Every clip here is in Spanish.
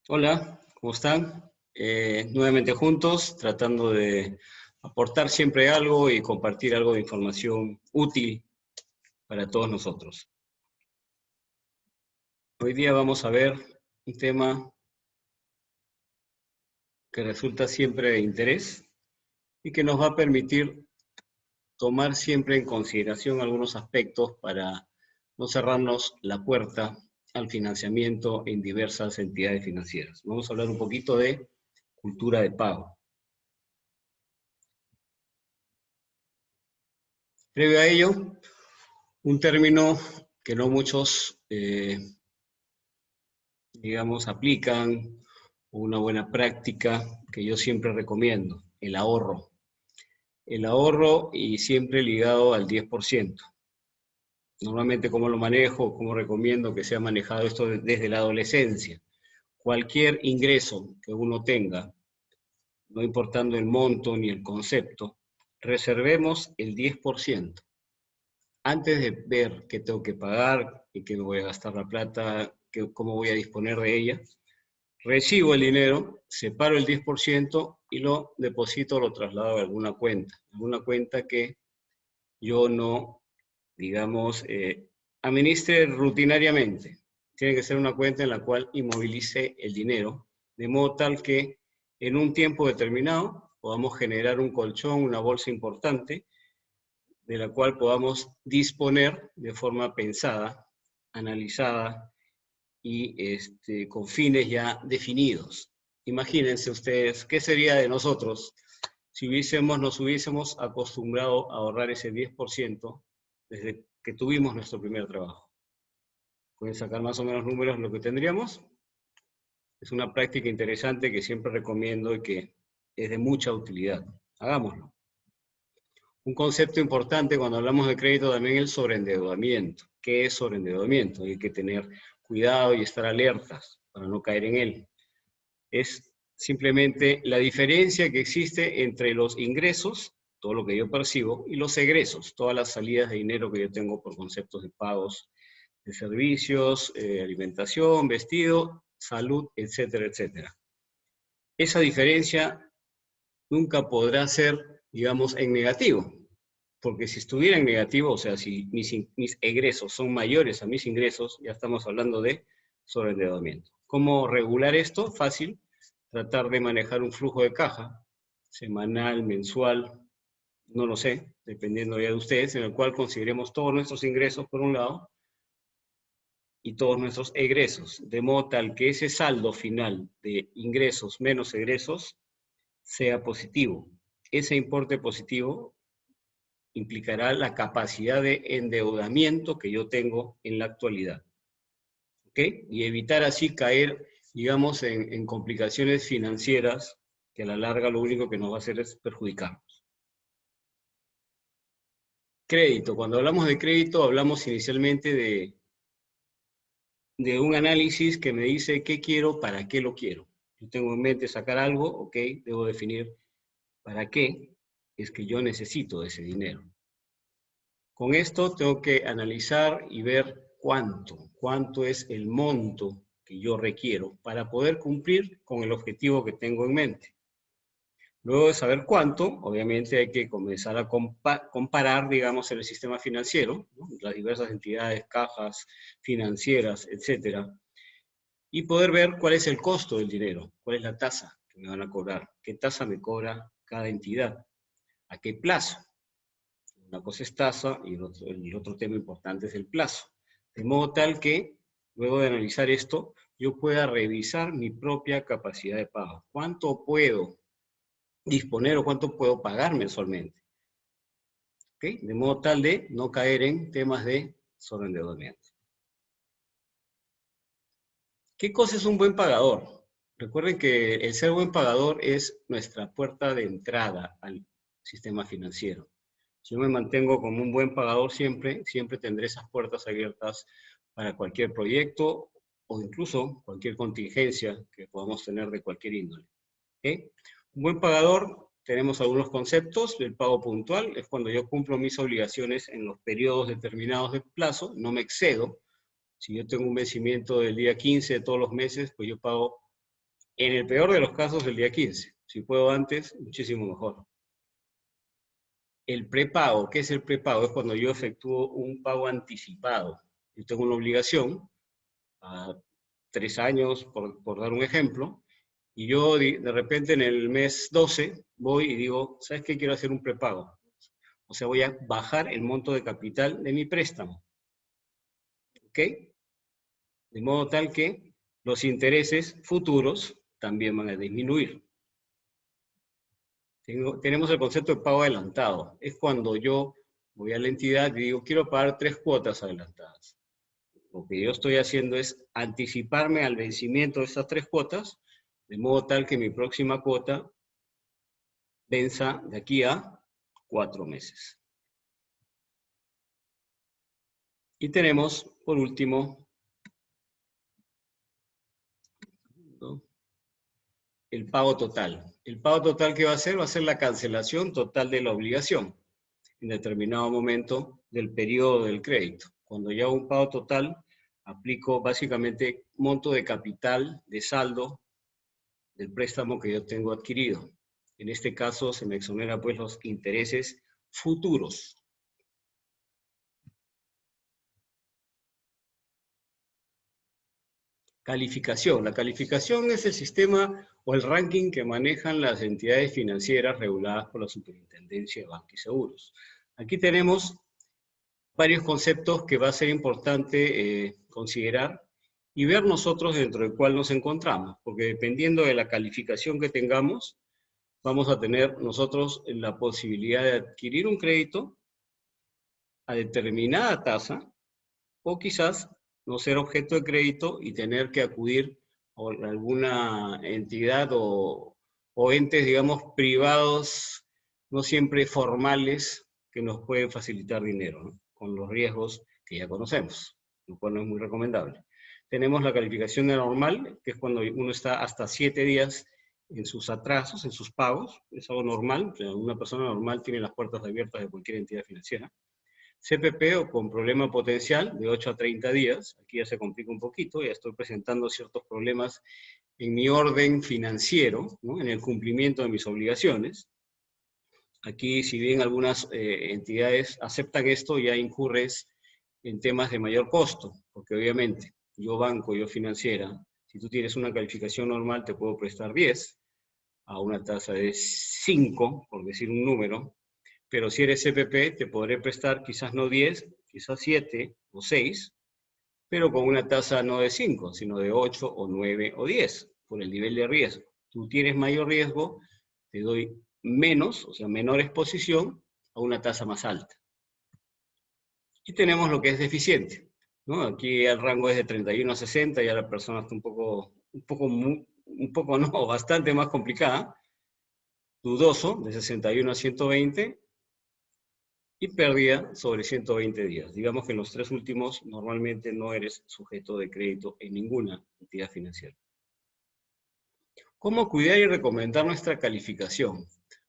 Hola, ¿cómo están? Nuevamente juntos, tratando de aportar siempre algo y compartir algo de información útil para todos nosotros. Hoy día vamos a ver un tema que resulta siempre de interés y que nos va a permitir tomar siempre en consideración algunos aspectos para no cerrarnos la puerta al financiamiento en diversas entidades financieras. Vamos a hablar un poquito de cultura de pago. Previo a ello, un término que no muchos, digamos, aplican, una buena práctica que yo siempre recomiendo, el ahorro. El ahorro y siempre ligado al 10%. Normalmente, ¿cómo lo manejo? ¿Cómo recomiendo que sea manejado esto desde la adolescencia? Cualquier ingreso que uno tenga, no importando el monto ni el concepto, reservemos el 10%. Antes de ver qué tengo que pagar y qué me voy a gastar la plata, cómo voy a disponer de ella, recibo el dinero, separo el 10% y lo deposito, lo traslado a alguna cuenta que yo no, digamos, administre rutinariamente. Tiene que ser una cuenta en la cual inmovilice el dinero, de modo tal que en un tiempo determinado podamos generar un colchón, una bolsa importante, de la cual podamos disponer de forma pensada, analizada y con fines ya definidos. Imagínense ustedes, ¿qué sería de nosotros si nos hubiésemos acostumbrado a ahorrar ese 10% desde que tuvimos nuestro primer trabajo? ¿Pueden sacar más o menos números lo que tendríamos? Es una práctica interesante que siempre recomiendo y que es de mucha utilidad. Hagámoslo. Un concepto importante cuando hablamos de crédito también es el sobreendeudamiento. ¿Qué es sobreendeudamiento? Hay que tener cuidado y estar alertas para no caer en él. Es simplemente la diferencia que existe entre los ingresos, todo lo que yo percibo, y los egresos, todas las salidas de dinero que yo tengo por conceptos de pagos de servicios, alimentación, vestido, salud, etcétera, etcétera. Esa diferencia nunca podrá ser, digamos, en negativo, porque si estuviera en negativo, o sea, si mis egresos son mayores a mis ingresos, ya estamos hablando de sobreendeudamiento. ¿Cómo regular esto? Fácil, tratar de manejar un flujo de caja, semanal, mensual, no lo sé, dependiendo ya de ustedes, en el cual consideremos todos nuestros ingresos por un lado y todos nuestros egresos, de modo tal que ese saldo final de ingresos menos egresos sea positivo. Ese importe positivo implicará la capacidad de endeudamiento que yo tengo en la actualidad. ¿Ok? Y evitar así caer, digamos, en complicaciones financieras que a la larga lo único que nos va a hacer es perjudicarnos. Crédito. Cuando hablamos de crédito, hablamos inicialmente de un análisis que me dice qué quiero, para qué lo quiero. Yo tengo en mente sacar algo, ok, debo definir para qué es que yo necesito ese dinero. Con esto tengo que analizar y ver cuánto es el monto que yo requiero para poder cumplir con el objetivo que tengo en mente. Luego de saber cuánto, obviamente hay que comenzar a comparar, digamos, en el sistema financiero, ¿no? Las diversas entidades, cajas financieras, etcétera, y poder ver cuál es el costo del dinero, cuál es la tasa que me van a cobrar, qué tasa me cobra cada entidad, a qué plazo. Una cosa es tasa y el otro tema importante es el plazo. De modo tal que, luego de analizar esto, yo pueda revisar mi propia capacidad de pago. ¿Cuánto puedo disponer o cuánto puedo pagar mensualmente? ¿Okay? De modo tal de no caer en temas de sobreendeudamiento. ¿Qué cosa es un buen pagador? Recuerden que el ser buen pagador es nuestra puerta de entrada al sistema financiero. Si yo me mantengo como un buen pagador siempre, siempre tendré esas puertas abiertas para cualquier proyecto o incluso cualquier contingencia que podamos tener de cualquier índole. ¿Okay? Un buen pagador, tenemos algunos conceptos. El pago puntual es cuando yo cumplo mis obligaciones en los periodos determinados de plazo, no me excedo. Si yo tengo un vencimiento del día 15 de todos los meses, pues yo pago En el peor de los casos, el día 15. Si puedo antes, muchísimo mejor. El prepago, ¿qué es el prepago? Es cuando yo efectúo un pago anticipado. Yo tengo una obligación a 3 años, por dar un ejemplo, y yo de repente en el mes 12 voy y digo, ¿sabes qué? Quiero hacer un prepago. O sea, voy a bajar el monto de capital de mi préstamo. ¿Ok? De modo tal que los intereses futuros también van a disminuir. Tenemos el concepto de pago adelantado. Es cuando yo voy a la entidad y digo, quiero pagar 3 cuotas adelantadas. Lo que yo estoy haciendo es anticiparme al vencimiento de estas 3 cuotas, de modo tal que mi próxima cuota venza de aquí a 4 meses. Y tenemos, por último, el pago total. El pago total que va a ser la cancelación total de la obligación en determinado momento del periodo del crédito. Cuando ya hago un pago total, aplico básicamente monto de capital, de saldo del préstamo que yo tengo adquirido. En este caso se me exonera pues los intereses futuros. Calificación. La calificación es el sistema o el ranking que manejan las entidades financieras reguladas por la Superintendencia de Bancos y Seguros. Aquí tenemos varios conceptos que va a ser importante considerar y ver nosotros dentro del cual nos encontramos, porque dependiendo de la calificación que tengamos, vamos a tener nosotros la posibilidad de adquirir un crédito a determinada tasa o quizás no ser objeto de crédito y tener que acudir a alguna entidad o entes, digamos, privados, no siempre formales, que nos pueden facilitar dinero, ¿no? Con los riesgos que ya conocemos, lo cual no es muy recomendable. Tenemos la calificación de normal, que es cuando uno está hasta 7 días en sus atrasos, en sus pagos, es algo normal, una persona normal tiene las puertas abiertas de cualquier entidad financiera. CPP o con problema potencial de 8 a 30 días, aquí ya se complica un poquito, ya estoy presentando ciertos problemas en mi orden financiero, ¿no? En el cumplimiento de mis obligaciones. Aquí, si bien algunas entidades aceptan esto, ya incurres en temas de mayor costo, porque obviamente yo banco, yo financiera, si tú tienes una calificación normal te puedo prestar 10 a una tasa de 5, por decir un número, pero si eres CPP te podré prestar quizás no 10, quizás 7 o 6, pero con una tasa no de 5, sino de 8 o 9 o 10, por el nivel de riesgo. Tú tienes mayor riesgo, te doy menos, o sea, menor exposición a una tasa más alta. Y tenemos lo que es deficiente, ¿no? Aquí el rango es de 31 a 60, ya la persona está un poco no, bastante más complicada. Dudoso, de 61 a 120, y pérdida sobre 120 días. Digamos que en los 3 últimos normalmente no eres sujeto de crédito en ninguna entidad financiera. ¿Cómo cuidar y recomendar nuestra calificación?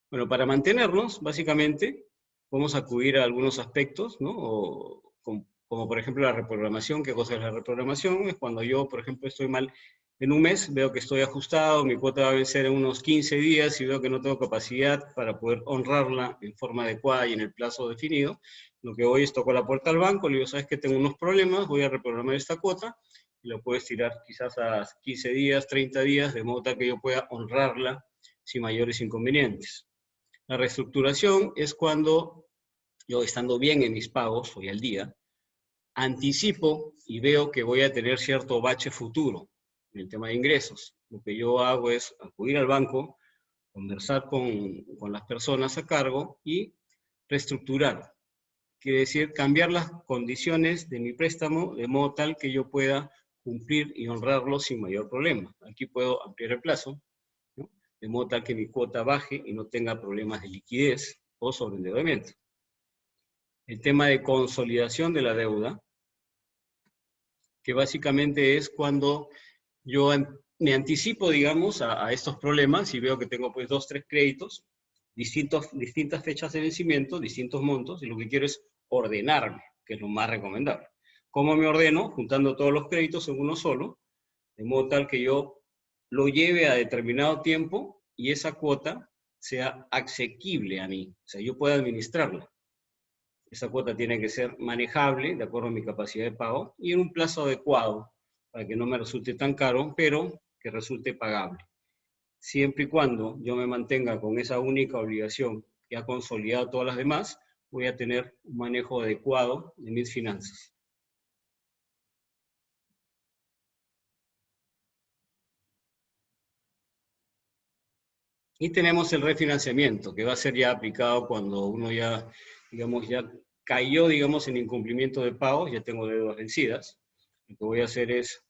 Bueno, para mantenernos, básicamente, podemos acudir a algunos aspectos, ¿no? Como por ejemplo la reprogramación. ¿Qué cosa es la reprogramación? Es cuando yo, por ejemplo, estoy mal en un mes, veo que estoy ajustado, mi cuota va a vencer en unos 15 días y veo que no tengo capacidad para poder honrarla en forma adecuada y en el plazo definido. Lo que voy es toco la puerta al banco, le digo, ¿sabes qué? Tengo unos problemas, voy a reprogramar esta cuota, y lo puedes tirar quizás a 15 días, 30 días, de modo tal que yo pueda honrarla sin mayores inconvenientes. La reestructuración es cuando yo, estando bien en mis pagos, hoy al día, anticipo y veo que voy a tener cierto bache futuro en el tema de ingresos. Lo que yo hago es acudir al banco, conversar con las personas a cargo y reestructurar. Quiere decir, cambiar las condiciones de mi préstamo de modo tal que yo pueda cumplir y honrarlo sin mayor problema. Aquí puedo ampliar el plazo, ¿no? De modo tal que mi cuota baje y no tenga problemas de liquidez o sobreendeudamiento. El tema de consolidación de la deuda, que básicamente es cuando yo me anticipo, digamos, a estos problemas y veo que tengo pues 2, 3 créditos, distintas fechas de vencimiento, distintos montos, y lo que quiero es ordenarme, que es lo más recomendable. ¿Cómo me ordeno? Juntando todos los créditos en uno solo, de modo tal que yo lo lleve a determinado tiempo y esa cuota sea asequible a mí, o sea, yo pueda administrarla. Esa cuota tiene que ser manejable de acuerdo a mi capacidad de pago y en un plazo adecuado para que no me resulte tan caro, pero que resulte pagable. Siempre y cuando yo me mantenga con esa única obligación que ha consolidado todas las demás, voy a tener un manejo adecuado de mis finanzas. Y tenemos el refinanciamiento, que va a ser ya aplicado cuando uno ya, digamos, ya cayó, digamos, en incumplimiento de pagos, ya tengo deudas vencidas. Lo que voy a hacer es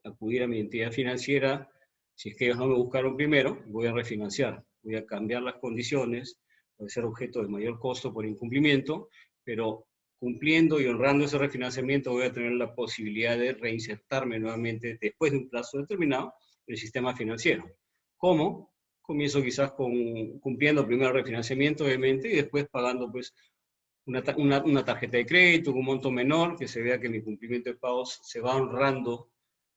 acudir a mi entidad financiera. Si es que ellos no me buscaron primero, voy a refinanciar. Voy a cambiar las condiciones, puede ser objeto de mayor costo por incumplimiento, pero cumpliendo y honrando ese refinanciamiento voy a tener la posibilidad de reinsertarme nuevamente después de un plazo determinado en el sistema financiero. ¿Cómo? Comienzo quizás cumpliendo primero el refinanciamiento, obviamente, y después pagando pues una tarjeta de crédito con un monto menor, que se vea que mi cumplimiento de pagos se va honrando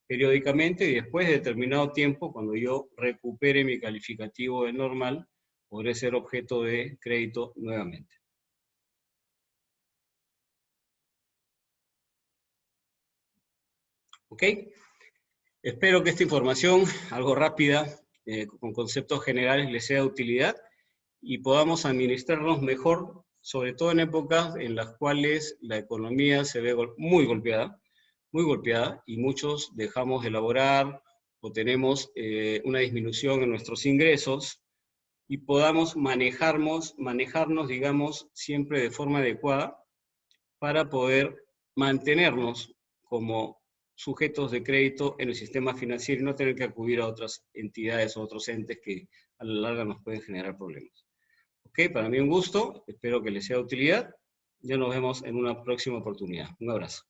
periódicamente y después de determinado tiempo, cuando yo recupere mi calificativo de normal, podré ser objeto de crédito nuevamente. ¿Ok? Espero que esta información, algo rápida, con conceptos generales, les sea de utilidad y podamos administrarnos mejor, sobre todo en épocas en las cuales la economía se ve muy golpeada y muchos dejamos de laborar o tenemos una disminución en nuestros ingresos y podamos manejarnos, digamos, siempre de forma adecuada para poder mantenernos como sujetos de crédito en el sistema financiero y no tener que acudir a otras entidades o otros entes que a la larga nos pueden generar problemas. Ok, para mí un gusto, espero que les sea de utilidad. Ya nos vemos en una próxima oportunidad. Un abrazo.